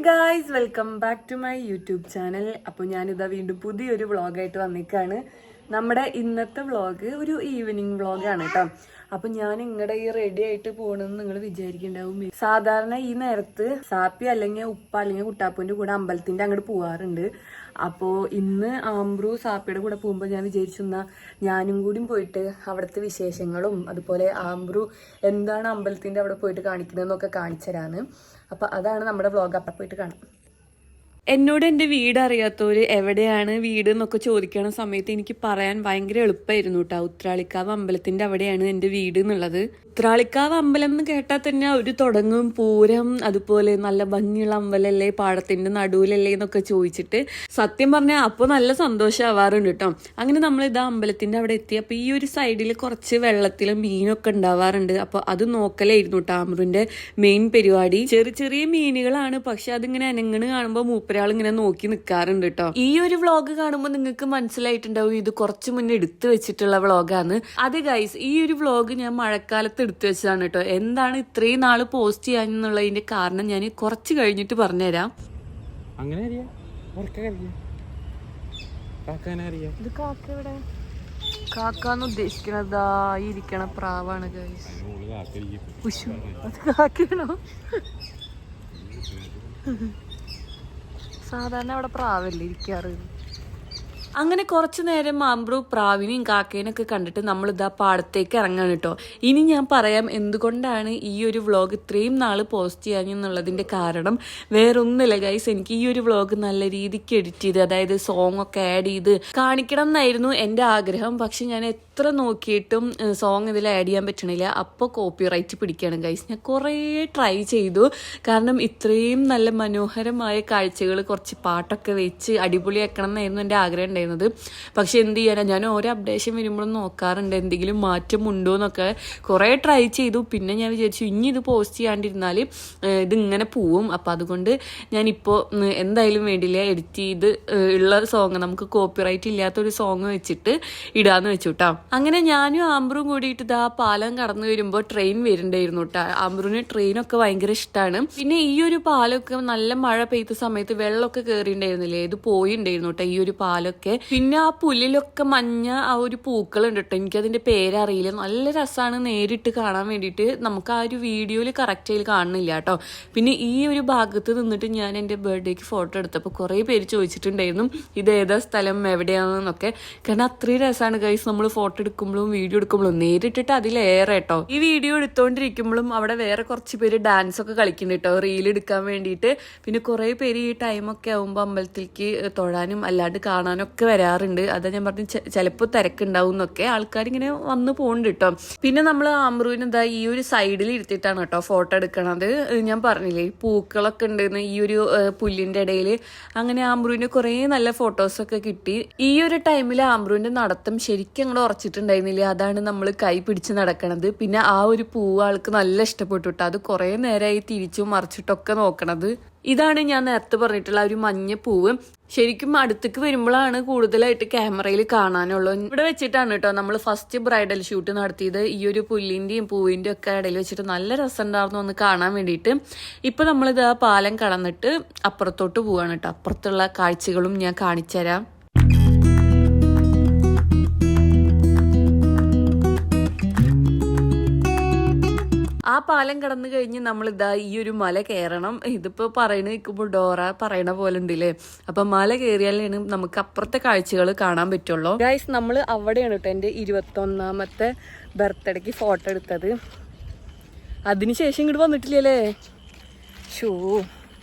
Guys, welcome back to my YouTube channel. അപ്പോൾ ഞാനിതാ വീണ്ടും പുതിയൊരു വ്ളോഗായിട്ട് വന്നിക്കാണ്. നമ്മുടെ ഇന്നത്തെ വ്ളോഗ് ഒരു ഈവനിങ് വ്ളോഗാണ് കേട്ടോ. അപ്പം ഞാൻ ഇങ്ങടെ ഈ റെഡി ആയിട്ട് പോകണമെന്ന് നിങ്ങൾ വിചാരിക്കുന്നുണ്ടാവും. സാധാരണ ഈ നേരത്ത് സാപ്പി അല്ലെങ്കിൽ ഉപ്പ അല്ലെങ്കിൽ കുട്ടാപ്പൂൻ്റെ കൂടെ അമ്പലത്തിൻ്റെ അങ്ങോട്ട് പോകാറുണ്ട്. അപ്പോൾ ഇന്ന് ആംബ്രു സാപ്പിയുടെ കൂടെ പോകുമ്പോൾ ഞാൻ വിചാരിച്ചു എന്നാൽ ഞാനും കൂടി പോയിട്ട് അവിടുത്തെ വിശേഷങ്ങളും അതുപോലെ ആംബ്രു എന്താണ് അമ്പലത്തിൻ്റെ അവിടെ പോയിട്ട് കാണിക്കുന്നതെന്നൊക്കെ കാണിച്ചു തരാന്ന്. അപ്പോൾ അതാണ് നമ്മുടെ വ്ളോഗ്. അപ്പം പോയിട്ട് കാണാം. എന്നോട് എൻ്റെ വീട് അറിയാത്തവർ എവിടെയാണ് വീട് എന്നൊക്കെ ചോദിക്കണ സമയത്ത് എനിക്ക് പറയാൻ ഭയങ്കര എളുപ്പമായിരുന്നു കേട്ടോ. ഉത്രാളിക്കാവ് അമ്പലത്തിൻ്റെ അവിടെയാണ് എൻ്റെ വീട് എന്നുള്ളത്. ഉത്രാളിക്കാവ് അമ്പലം എന്ന് കേട്ടാൽ തന്നെ ഒരു തുടങ്ങും പൂരം, അതുപോലെ നല്ല ഭംഗിയുള്ള അമ്പലല്ലേ, പാടത്തിൻ്റെ നടുവിലല്ലേ എന്നൊക്കെ ചോദിച്ചിട്ട് സത്യം പറഞ്ഞാൽ അപ്പോൾ നല്ല സന്തോഷമാവാറുണ്ട് കേട്ടോ. അങ്ങനെ നമ്മളിതാ അമ്പലത്തിൻ്റെ അവിടെ എത്തി. അപ്പോൾ ഈ ഒരു സൈഡിൽ കുറച്ച് വെള്ളത്തിൽ മീനൊക്കെ ഉണ്ടാവാറുണ്ട്. അപ്പോൾ അത് നോക്കലായിരുന്നു കേട്ടോ ആമ്രുവിൻ്റെ മെയിൻ പരിപാടി. ചെറിയ ചെറിയ മീനുകളാണ്, പക്ഷെ അതിങ്ങനെ അനങ്ങണ് കാണുമ്പോൾ മൂപ്പരാൾ ഇങ്ങനെ നോക്കി നിൽക്കാറുണ്ട് കേട്ടോ. ഈ ഒരു വ്ളോഗ് കാണുമ്പോൾ നിങ്ങൾക്ക് മനസ്സിലായിട്ടുണ്ടാവും ഇത് കുറച്ച് മുന്നേ എടുത്തു വെച്ചിട്ടുള്ള വ്ളോഗാണ്. അത് ഗൈസ്, ഈ ഒരു വ്ളോഗ് ഞാൻ മഴക്കാലത്ത് എടുത്തു വെച്ചതാണ് കേട്ടോ. എന്താണ് ഇത്രയും നാള് പോസ്റ്റ് ചെയ്യാനുള്ളതിന്റെ കാരണം ഞാൻ കുറച്ച് കഴിഞ്ഞിട്ട് പറഞ്ഞുതരാം. ഇത് കാക്ക എവിടെ? കാക്കാന്ന് ഉദ്ദേശിക്കണതാ ഇരിക്കണ പ്രാവാണ് ഗൈസ്. അത് കാക്കയാണോ? സാധാരണ അവിടെ പ്രാവല്ലേ ഇരിക്കാറ്. അങ്ങനെ കുറച്ചു നേരം ആംബ്രു പ്രാവിനെയും കാക്കേനൊക്കെ കണ്ടിട്ട് നമ്മളിതാ പാടത്തേക്ക് ഇറങ്ങാണ് കേട്ടോ. ഇനി ഞാൻ പറയാം എന്തുകൊണ്ടാണ് ഈ ഒരു വ്ളോഗ് ഇത്രയും നാള് പോസ്റ്റ് ചെയ്യാനെന്നുള്ളതിൻ്റെ കാരണം വേറൊന്നുമില്ല ഗൈസ്. എനിക്ക് ഈ ഒരു വ്ളോഗ് നല്ല രീതിക്ക് എഡിറ്റ് ചെയ്ത്, അതായത് സോങ് ഒക്കെ ആഡ് ചെയ്ത് കാണിക്കണം എന്നായിരുന്നു എൻ്റെ ആഗ്രഹം. പക്ഷെ ഞാൻ എത്ര നോക്കിയിട്ടും സോങ് ഇതിൽ ആഡ് ചെയ്യാൻ പറ്റണില്ല. അപ്പോൾ കോപ്പിറൈറ്റ് പിടിക്കുകയാണ് ഗൈസ്. ഞാൻ കുറേ ട്രൈ ചെയ്തു, കാരണം ഇത്രയും നല്ല മനോഹരമായ കാഴ്ചകൾ കുറച്ച് പാട്ടൊക്കെ വെച്ച് അടിപൊളിയാക്കണം എന്നായിരുന്നു എൻ്റെ ആഗ്രഹം ഉണ്ടായിരുന്നത്. പക്ഷെ എന്ത് ചെയ്യാനാ, ഞാൻ ഓരോ അപ്ഡേഷൻ വരുമ്പോഴും നോക്കാറുണ്ട് എന്തെങ്കിലും മാറ്റം ഉണ്ടോ എന്നൊക്കെ. കുറേ ട്രൈ ചെയ്തു. പിന്നെ ഞാൻ വിചാരിച്ചു ഇനി ഇത് പോസ്റ്റ് ചെയ്യാണ്ടിരുന്നാൽ ഇതിങ്ങനെ പോവും. അപ്പം അതുകൊണ്ട് ഞാനിപ്പോൾ എന്തായാലും വേണ്ടില്ല, എഡിറ്റ് ചെയ്ത് ഉള്ള സോങ്, നമുക്ക് കോപ്പിറൈറ്റ് ഇല്ലാത്തൊരു സോങ് വെച്ചിട്ട് ഇടാന്ന് വെച്ചു കേട്ടോ. അങ്ങനെ ഞാനും ആംബ്രും കൂടിയിട്ട് ഇതാ പാലം കടന്നു വരുമ്പോൾ ട്രെയിൻ വരുന്നുണ്ടായിരുന്നു കേട്ടോ. ആംബ്രുവിന് ട്രെയിനൊക്കെ ഭയങ്കര ഇഷ്ടമാണ്. പിന്നെ ഈ ഒരു പാലമൊക്കെ നല്ല മഴ പെയ്ത സമയത്ത് വെള്ളമൊക്കെ കയറിയിട്ടുണ്ടായിരുന്നില്ലേ, ഇത് പോയിണ്ടായിരുന്നു കേട്ടോ ഈ ഒരു പാലമൊക്കെ. പിന്നെ ആ പുല്ലിലൊക്കെ മഞ്ഞ ആ ഒരു പൂക്കളുണ്ട് കേട്ടോ, എനിക്കതിന്റെ പേരറിയില്ല. നല്ല രസമാണ് നേരിട്ട് കാണാൻ വേണ്ടിയിട്ട്. നമുക്ക് ആ ഒരു വീഡിയോയിൽ കറക്റ്റ് ആയി കാണുന്നില്ല കേട്ടോ. പിന്നെ ഈ ഒരു ഭാഗത്ത് നിന്നിട്ട് ഞാൻ എൻ്റെ ബർത്ത്ഡേക്ക് ഫോട്ടോ എടുത്തപ്പോൾ കുറേ പേര് ചോദിച്ചിട്ടുണ്ടായിരുന്നു ഇതേതാ സ്ഥലം എവിടെയാണെന്നൊക്കെ. കാരണം അത്രയും രസമാണ് ഗൈസ് നമ്മൾ ഫോട്ടോ എടുക്കുമ്പോഴും വീഡിയോ എടുക്കുമ്പോഴും നേരിട്ടിട്ട് അതിലേറെ കേട്ടോ. ഈ വീഡിയോ എടുത്തോണ്ടിരിക്കുമ്പോഴും അവിടെ വേറെ കുറച്ച് പേര് ഡാൻസ് ഒക്കെ കളിക്കുന്നുണ്ട് കേട്ടോ, റീൽ എടുക്കാൻ വേണ്ടിയിട്ട്. പിന്നെ കുറേ പേര് ഈ ടൈമൊക്കെ ആകുമ്പോൾ അമ്പലത്തിലേക്ക് തൊഴാനും അല്ലാണ്ട് കാണാനും ഒക്കെ വരാറുണ്ട്. അതാ ഞാൻ പറഞ്ഞു ചിലപ്പോൾ തിരക്കുണ്ടാവും എന്നൊക്കെ. ആൾക്കാരിങ്ങനെ വന്ന് പോകുന്നുണ്ട് കേട്ടോ. പിന്നെ നമ്മൾ ആംബ്രുവിന് എന്താ ഈ ഒരു സൈഡിൽ ഇരുത്തിയിട്ടാണ് കേട്ടോ ഫോട്ടോ എടുക്കണത്. ഞാൻ പറഞ്ഞില്ലേ പൂക്കളൊക്കെ ഉണ്ടെന്ന് ഈ ഒരു പുല്ലിന്റെ ഇടയിൽ. അങ്ങനെ ആംബ്രുവിന് കുറേ നല്ല ഫോട്ടോസൊക്കെ കിട്ടി. ഈ ഒരു ടൈമിൽ ആംബ്രുവിന്റെ നടത്തം ശരിക്കും അങ്ങോട്ട് ഉറച്ചിട്ടുണ്ടായിരുന്നില്ല. അതാണ് നമ്മൾ കൈ പിടിച്ച് നടക്കണത്. പിന്നെ ആ ഒരു പൂവ് ആൾക്ക് നല്ല ഇഷ്ടപ്പെട്ടു കേട്ടോ. അത് കുറേ നേരമായി തിരിച്ചും മറിച്ചിട്ടൊക്കെ നോക്കണത്. ഇതാണ് ഞാൻ നേരത്തെ പറഞ്ഞിട്ടുള്ള ഒരു മഞ്ഞ പൂവ്. ശരിക്കും അടുത്തേക്ക് വരുമ്പോഴാണ് കൂടുതലായിട്ട് ക്യാമറയിൽ കാണാനുള്ളൂ. ഇവിടെ വെച്ചിട്ടാണ് കേട്ടോ നമ്മൾ ഫസ്റ്റ് ബ്രൈഡൽ ഷൂട്ട് നടത്തിയത്. ഈ ഒരു പുല്ലിന്റെയും പൂവിന്റെയും ഒക്കെ ഇടയിൽ വെച്ചിട്ട് നല്ല രസമുണ്ടായിരുന്നു ഒന്ന് കാണാൻ വേണ്ടിയിട്ട്. ഇപ്പൊ നമ്മളിത് ആ പാലം കടന്നിട്ട് അപ്പുറത്തോട്ട് പോവാണ് കേട്ടോ. അപ്പുറത്തുള്ള കാഴ്ചകളും ഞാൻ കാണിച്ചു തരാം. ആ പാലം കടന്നു കഴിഞ്ഞ് നമ്മളിതാ ഈ ഒരു മല കയറണം. ഇതിപ്പോൾ പറയണ നിൽക്കുമ്പോൾ ഡോറ പറയണ പോലെ ഉണ്ടല്ലേ. അപ്പം മല കയറിയാലാണ് നമുക്ക് അപ്പുറത്തെ കാഴ്ചകൾ കാണാൻ പറ്റുള്ളൂ. ഗൈസ്, നമ്മൾ അവിടെയാണ് കേട്ടോ എൻ്റെ 21ാമത്തെ ബർത്ത്ഡേക്ക് ഫോട്ടോ എടുത്തത്. അതിനുശേഷം ഇങ്ങോട്ട് വന്നിട്ടില്ലല്ലേ. ഷോ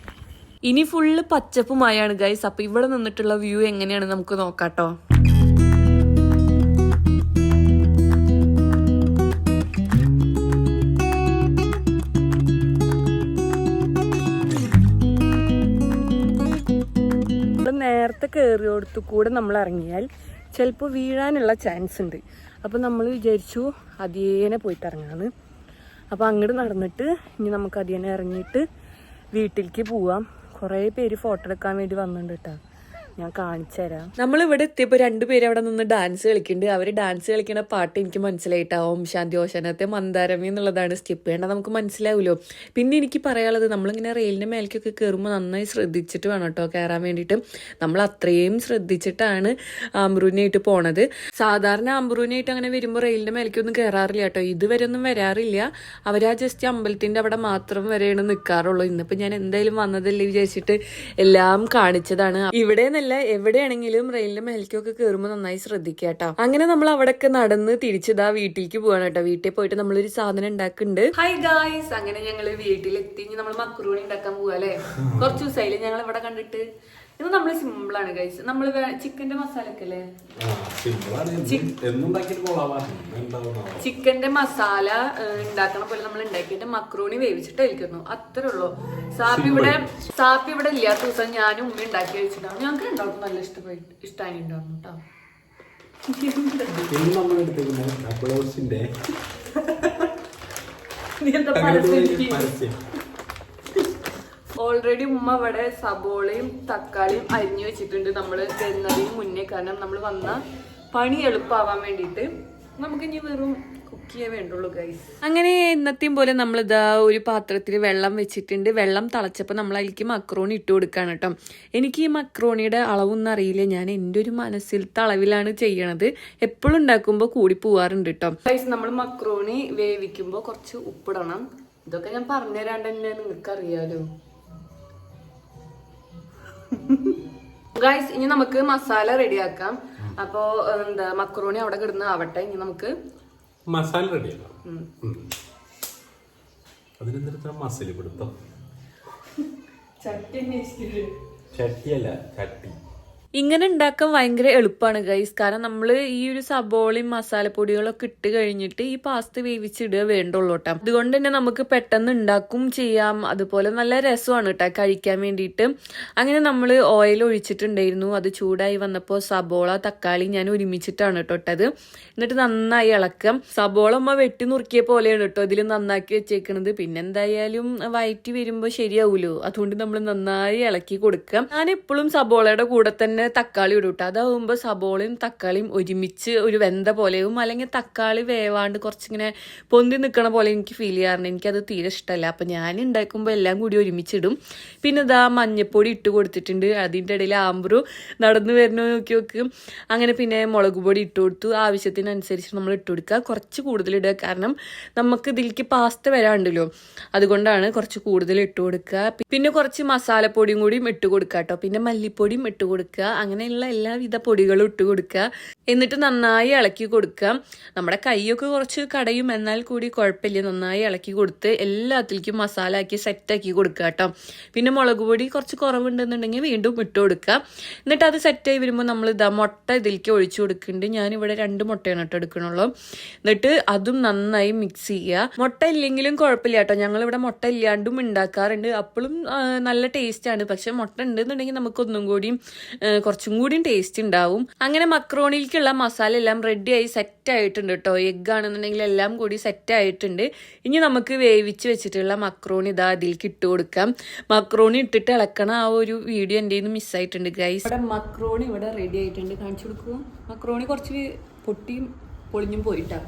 ഇനി ഫുള്ള് പച്ചപ്പുമായാണ് ഗൈസ്. അപ്പം ഇവിടെ നിന്നിട്ടുള്ള വ്യൂ എങ്ങനെയാണ് നമുക്ക് നോക്കാട്ടോ. നേരത്തെ കയറിയോടത്തു കൂടെ നമ്മൾ ഇറങ്ങിയാൽ ചിലപ്പോൾ വീഴാനുള്ള ചാൻസ് ഉണ്ട്. അപ്പോൾ നമ്മൾ വിചാരിച്ചു അതിയേനെ പോയിട്ട് ഇറങ്ങാന്ന്. അപ്പോൾ അങ്ങോട്ട് നടന്നിട്ട് ഇനി നമുക്ക് അതിയേനെ ഇറങ്ങിയിട്ട് വീട്ടിലേക്ക് പോവാം. കുറേ പേര് ഫോട്ടോ എടുക്കാൻ വേണ്ടി വന്നിട്ടുണ്ട് കേട്ടോ. ഞാൻ കാണിച്ചു തരാം. നമ്മളിവിടെ എത്തിയപ്പോൾ രണ്ടുപേരും അവിടെ നിന്ന് ഡാൻസ് കളിക്കുന്നുണ്ട്. അവർ ഡാൻസ് കളിക്കുന്ന പാട്ട് എനിക്ക് മനസ്സിലായിട്ടാ. ഓം ശാന്തി ഓശാനത്തെ മന്ദാരമി എന്നുള്ളതാണ്. സ്റ്റെപ്പ് വേണ്ട നമുക്ക് മനസ്സിലാവുമല്ലോ. പിന്നെ എനിക്ക് പറയാനുള്ളത്, നമ്മളിങ്ങനെ റെയിലിൻ്റെ മേലേക്കൊക്കെ കയറുമ്പോൾ നന്നായി ശ്രദ്ധിച്ചിട്ട് വേണം കേട്ടോ കയറാൻ വേണ്ടിയിട്ട്. നമ്മൾ അത്രയും ശ്രദ്ധിച്ചിട്ടാണ് ആംബ്രൂനായിട്ട് പോണത്. സാധാരണ ആംബ്രൂനായിട്ട് അങ്ങനെ വരുമ്പോൾ റെയിലിൻ്റെ മേലേക്കൊന്നും കയറാറില്ല കേട്ടോ. ഇതുവരെ ഒന്നും വരാറില്ല. അവരാ ജസ്റ്റ് അമ്പലത്തിൻ്റെ അവിടെ മാത്രം വരെയാണ് നിൽക്കാറുള്ളൂ. ഇന്നിപ്പോൾ ഞാൻ എന്തായാലും വന്നതല്ലേ വിചാരിച്ചിട്ട് എല്ലാം കാണിച്ചതാണ്. ഇവിടെ എവിടെയാണെങ്കിലും റെയിലിന്റെ മേലേക്കൊക്കെ കയറുമ്പോൾ നന്നായി ശ്രദ്ധിക്കുക കേട്ടോ. അങ്ങനെ നമ്മൾ അവിടെയൊക്കെ നടന്ന് തിരിച്ചതാ വീട്ടിലേക്ക് പോവാണ് കേട്ടോ. വീട്ടിൽ പോയിട്ട് നമ്മളൊരു സാധനം ഉണ്ടാക്കുന്നുണ്ട്. ഹായ് ഗായ്സ്, അങ്ങനെ ഞങ്ങള് വീട്ടിലെത്തി. നമ്മൾ മക്രൂണി ഉണ്ടാക്കാൻ പോവാ അല്ലേ. കുറച്ച് ദിവസമായില്ലേ ഞങ്ങൾ ഇവിടെ കണ്ടിട്ട്. ഇത് നമ്മള് സിമ്പിൾ ആണ് ഗൈസ്. നമ്മള് ചിക്കന്റെ മസാല ഒക്കെ അല്ലേ, ചിക്കന്റെ മസാല ഉണ്ടാക്കണ പോലെ നമ്മൾ ഉണ്ടാക്കിയിട്ട് മക്രൂണി വേവിച്ചിട്ട് കഴിക്കുന്നു. അത്രേ ഉള്ളൂ. സാപ്പി ഇവിടെ ഇല്ലാത്ത ദിവസം ഞാനും ഉമ്മ ഉണ്ടാക്കി കഴിച്ചിട്ടാണ്. ഞങ്ങൾക്ക് ഉണ്ടാക്കും നല്ല ഇഷ്ടമായിട്ടുണ്ടാവും കേട്ടോ. ഓൾറെഡി ഉമ്മ ഇവിടെ സബോളയും തക്കാളിയും അരിഞ്ഞു വെച്ചിട്ടുണ്ട് നമ്മള് തരുന്നതിന് മുന്നേ. കാരണം നമ്മൾ വന്ന പണി എളുപ്പമാവാൻ വേണ്ടിയിട്ട്. നമുക്ക് ഇനി വെറും കുക്ക് ചെയ്യാൻ വേണ്ടുള്ളൂ ഗൈസ്. അങ്ങനെ എന്നത്തെയും പോലെ നമ്മളിതാ ഒരു പാത്രത്തിൽ വെള്ളം വെച്ചിട്ടുണ്ട്. വെള്ളം തിളച്ചപ്പോൾ നമ്മൾ അതിലേക്ക് മക്രോണി ഇട്ട് കൊടുക്കുകയാണ് കേട്ടോ. എനിക്ക് ഈ മക്രോണിയുടെ അളവൊന്നും അറിയില്ല. ഞാൻ എൻ്റെ ഒരു മനസ്സിലത്തെ അളവിലാണ് ചെയ്യണത്. എപ്പോഴും ഉണ്ടാക്കുമ്പോൾ കൂടി പോവാറുണ്ട് കേട്ടോ. ഗൈസ്, നമ്മൾ മക്രോണി വേവിക്കുമ്പോൾ കുറച്ച് ഉപ്പിടണം. ഇതൊക്കെ ഞാൻ പറഞ്ഞുതരാണ്ട് തന്നെ നിങ്ങൾക്ക് അറിയാലോ. ഗൈസ്, ഇനി നമുക്ക് മസാല റെഡിയാക്കാം. അപ്പോ എന്താ മക്രോണി അവിടെ കിടന്ന് ആവട്ടെ. ഇനി നമുക്ക് മസാല റെഡിയാക്കാം. അതിനെന്താ മസാല പിടുത്തം? ചട്ടിയല്ല, ചട്ടി. ഇങ്ങനെ ഉണ്ടാക്കാൻ ഭയങ്കര എളുപ്പമാണ് ഗൈസ്. കാരണം നമ്മൾ ഈ ഒരു സബോളയും മസാലപ്പൊടികളൊക്കെ ഇട്ട് കഴിഞ്ഞിട്ട് ഈ പാസ്ത വേവിച്ചിടുക വേണ്ടുള്ളൂ കേട്ടോ. അതുകൊണ്ട് തന്നെ നമുക്ക് പെട്ടെന്ന് ഉണ്ടാക്കും ചെയ്യാം. അതുപോലെ നല്ല രസമാണ് കേട്ടോ കഴിക്കാൻ വേണ്ടിയിട്ട്. അങ്ങനെ നമ്മൾ ഓയിൽ ഒഴിച്ചിട്ടുണ്ടായിരുന്നു. അത് ചൂടായി വന്നപ്പോൾ സബോള തക്കാളി ഞാൻ ഒരുമിച്ചിട്ടാണ് കേട്ടോ ഇട്ടത്. എന്നിട്ട് നന്നായി ഇളക്കാം. സബോള അമ്മ വെട്ടി നുറുക്കിയ പോലെയാണ് കേട്ടോ ഇതിൽ നന്നാക്കി വെച്ചേക്കണത്. പിന്നെ എന്തായാലും വയറ്റി വരുമ്പോൾ ശരിയാവൂലോ. അതുകൊണ്ട് നമ്മൾ നന്നായി ഇളക്കി കൊടുക്കാം. ഞാൻ എപ്പോഴും സബോളയുടെ കൂടെ തന്നെ തക്കാളി ഇടും കേട്ടോ. അതാവുമ്പോൾ സബോളയും തക്കാളിയും ഒരുമിച്ച് ഒരു വെന്ത പോലെയും, അല്ലെങ്കിൽ തക്കാളി വേവാണ്ട് കുറച്ചിങ്ങനെ പൊന്തി നിൽക്കണ പോലെ എനിക്ക് ഫീൽ ചെയ്യാറുണ്ട്. എനിക്കത് തീരെ ഇഷ്ടമല്ല. അപ്പം ഞാൻ ഉണ്ടാക്കുമ്പോൾ എല്ലാം കൂടി ഒരുമിച്ചിടും. പിന്നെ ഇതാ മഞ്ഞപ്പൊടി ഇട്ട് കൊടുത്തിട്ടുണ്ട്. അതിൻ്റെ ഇടയിൽ ആംബ്രു നടന്നു വരുന്ന നോക്കി നോക്കും. അങ്ങനെ പിന്നെ മുളക് പൊടി ഇട്ട് കൊടുത്തു. ആവശ്യത്തിനനുസരിച്ച് നമ്മൾ ഇട്ട് കൊടുക്കുക. കുറച്ച് കൂടുതൽ ഇടുക. കാരണം നമുക്ക് ഇതിലേക്ക് പാസ്ത വരാണ്ടല്ലോ, അതുകൊണ്ടാണ് കുറച്ച് കൂടുതൽ ഇട്ട് കൊടുക്കുക. പിന്നെ കുറച്ച് മസാലപ്പൊടിയും കൂടിയും ഇട്ട് കൊടുക്കുക കേട്ടോ. പിന്നെ മല്ലിപ്പൊടിയും ഇട്ട് കൊടുക്കുക. അങ്ങനെയുള്ള എല്ലാവിധ പൊടികളും ഇട്ട് കൊടുക്കുക. എന്നിട്ട് നന്നായി ഇളക്കി കൊടുക്കുക. നമ്മുടെ കൈയൊക്കെ കുറച്ച് കടയും, എന്നാൽ കൂടി കുഴപ്പമില്ല. നന്നായി ഇളക്കി കൊടുത്ത് എല്ലാത്തിലേക്കും മസാല ആക്കി സെറ്റാക്കി കൊടുക്കുക കേട്ടോ. പിന്നെ മുളക് പൊടി കുറച്ച് കുറവുണ്ടെന്നുണ്ടെങ്കിൽ വീണ്ടും ഇട്ട് കൊടുക്കുക. എന്നിട്ട് അത് സെറ്റായി വരുമ്പോൾ നമ്മൾ ഇതാ മുട്ട ഇതിലേക്ക് ഒഴിച്ചു കൊടുക്കുന്നുണ്ട്. ഞാനിവിടെ 2 മുട്ടയാണ് കേട്ടോ എടുക്കണുള്ളൂ. എന്നിട്ട് അതും നന്നായി മിക്സ് ചെയ്യുക. മുട്ട ഇല്ലെങ്കിലും കുഴപ്പമില്ല കേട്ടോ. ഞങ്ങളിവിടെ മുട്ട ഇല്ലാണ്ടും ഉണ്ടാക്കാറുണ്ട്. അപ്പോഴും നല്ല ടേസ്റ്റാണ്. പക്ഷെ മുട്ട ഉണ്ടെന്നുണ്ടെങ്കിൽ നമുക്കൊന്നും കൂടിയും കുറച്ചും കൂടിയും ടേസ്റ്റ് ഉണ്ടാവും. അങ്ങനെ മക്രോണിയിലേക്കുള്ള മസാല എല്ലാം റെഡിയായി സെറ്റ് ആയിട്ടുണ്ട് കേട്ടോ. എഗ് ആണെന്നുണ്ടെങ്കിൽ എല്ലാം കൂടി സെറ്റ് ആയിട്ടുണ്ട്. ഇനി നമുക്ക് വേവിച്ച് വെച്ചിട്ടുള്ള മക്രോണി ഇതാ അതിലേക്ക് ഇട്ട് കൊടുക്കാം. മക്രോണി ഇട്ടിട്ട് ഇളക്കണ ആ ഒരു വീഡിയോ എൻ്റെ കയ്യിൽ നിന്ന് മിസ്സായിട്ടുണ്ട് ഗൈസ്. ഇവിടെ മക്രോണി ഇവിടെ റെഡി ആയിട്ടുണ്ട്. കാണിച്ചു കൊടുക്കുക. മക്രോണി കുറച്ച് പൊട്ടിയും പൊളിഞ്ഞും പോയിട്ടാണ്.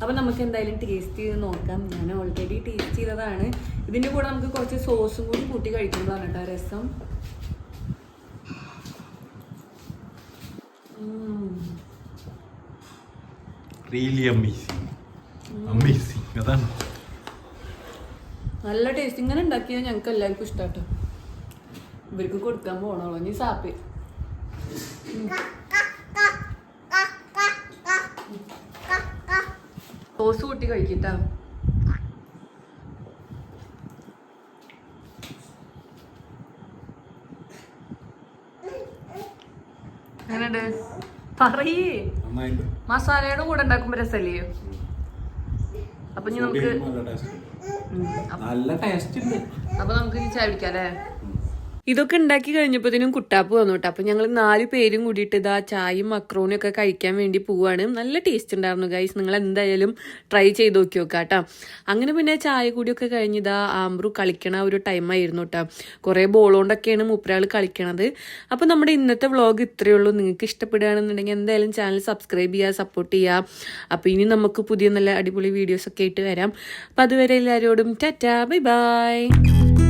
അപ്പം നമുക്ക് എന്തായാലും ടേസ്റ്റ് ചെയ്ത് നോക്കാം. ഞാൻ ഓൾറെഡി ടേസ്റ്റ് ചെയ്തതാണ്. ഇതിൻ്റെ കൂടെ നമുക്ക് കുറച്ച് സോസും കൂടി കൂട്ടി കഴിക്കുമ്പോഴാണ് കേട്ടോ രസം. Really amazing. Amazing. അതാണ് നല്ല ടേസ്റ്റ്. ഇങ്ങനെ ഉണ്ടാക്കിയാൽ ഞങ്ങൾക്ക് എല്ലാവർക്കും ഇഷ്ടാട്ടോ. ഇവർക്ക് കൊടുക്കാൻ പോണോളൂ. നീ സാപ്പി സോസ് കൂട്ടി കഴിക്കട്ടാ. എങ്ങനെയുണ്ട് പറയേ. മസാലയുടെ കൂടെ ഉണ്ടാക്കുമ്പോ രസല്ലേ. അപ്പൊ നമുക്ക് നല്ല ടേസ്റ്റ് ഉണ്ട്. അപ്പൊ നമുക്ക് ചായ പിടിക്കാം അല്ലേ. ഇതൊക്കെ ഉണ്ടാക്കി കഴിഞ്ഞപ്പോഴത്തേനും കുട്ടാപ്പ് വന്നു കേട്ടോ. അപ്പം ഞങ്ങൾ 4 പേരും കൂടിയിട്ട് ഇതാ ചായയും മക്രോണിയും ഒക്കെ കഴിക്കാൻ വേണ്ടി പോവാണ്. നല്ല ടേസ്റ്റ് ഉണ്ടായിരുന്നു ഗൈസ്. നിങ്ങൾ എന്തായാലും ട്രൈ ചെയ്ത് നോക്കി നോക്കാം കേട്ടോ. അങ്ങനെ പിന്നെ ചായ കൂടിയൊക്കെ കഴിഞ്ഞ് ഇതാ ആംബ്രു കളിക്കണ ഒരു ടൈമായിരുന്നു കേട്ടോ. കുറേ ബോളുകൊണ്ടൊക്കെയാണ് മൂപ്പരാൾ കളിക്കണത്. അപ്പം നമ്മുടെ ഇന്നത്തെ വ്ളോഗ് ഇത്രയേ ഉള്ളൂ. നിങ്ങൾക്ക് ഇഷ്ടപ്പെടുകയാണെന്നുണ്ടെങ്കിൽ എന്തായാലും ചാനൽ സബ്സ്ക്രൈബ് ചെയ്യുക, സപ്പോർട്ട് ചെയ്യുക. അപ്പോൾ ഇനി നമുക്ക് പുതിയ നല്ല അടിപൊളി വീഡിയോസൊക്കെ ആയിട്ട് വരാം. അപ്പം അതുവരെ എല്ലാവരോടും ടാറ്റാ, ബൈ ബൈ.